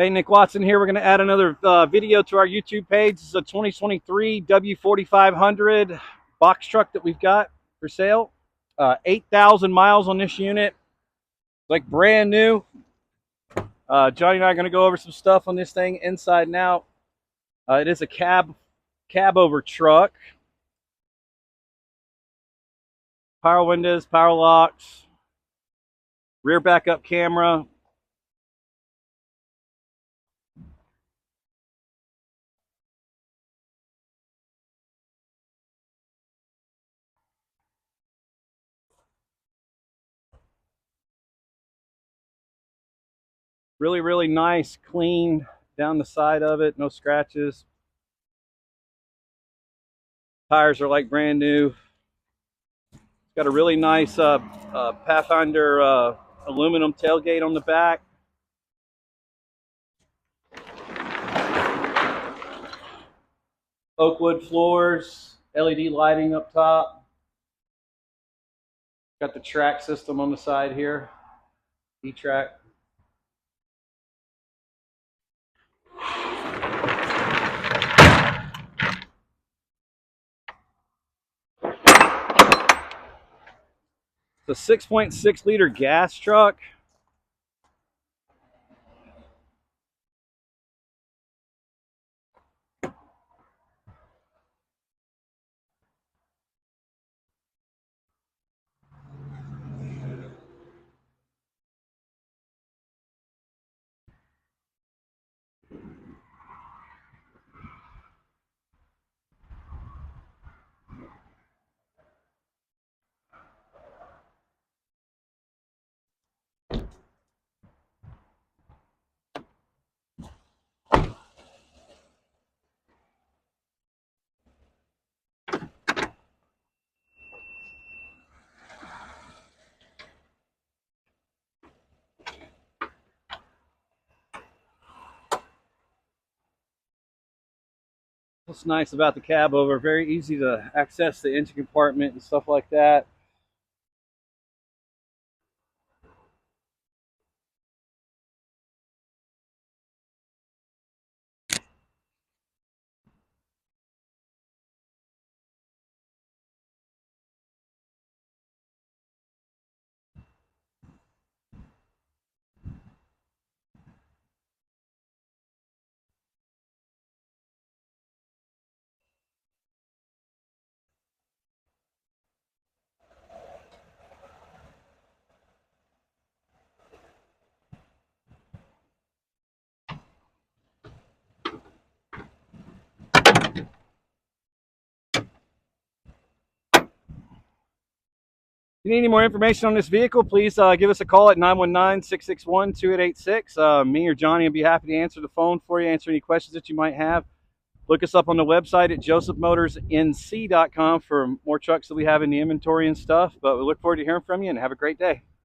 Hey, Nick Watson here. We're going to add another video to our YouTube page. This is a 2023 W4500 box truck that we've got for sale. 8,000 miles on this unit. Like brand new. Johnny and I are going to go over some stuff on this thing inside and out. It is a cab over truck. Power windows, power locks, rear backup camera. Really, really nice, clean down the side of it. No scratches. Tires are like brand new. It's got a really nice Pathfinder aluminum tailgate on the back. Oakwood floors, LED lighting up top. Got the track system on the side here, E-track. It's a 6.6 liter gas truck. What's nice about the cab over, very easy to access the engine compartment and stuff like that. If you need any more information on this vehicle, please give us a call at 919-661-2886. Me or Johnny will be happy to answer the phone for you, answer any questions that you might have. Look us up on the website at josephmotorsnc.com for more trucks that we have in the inventory and stuff. But we look forward to hearing from you, and have a great day.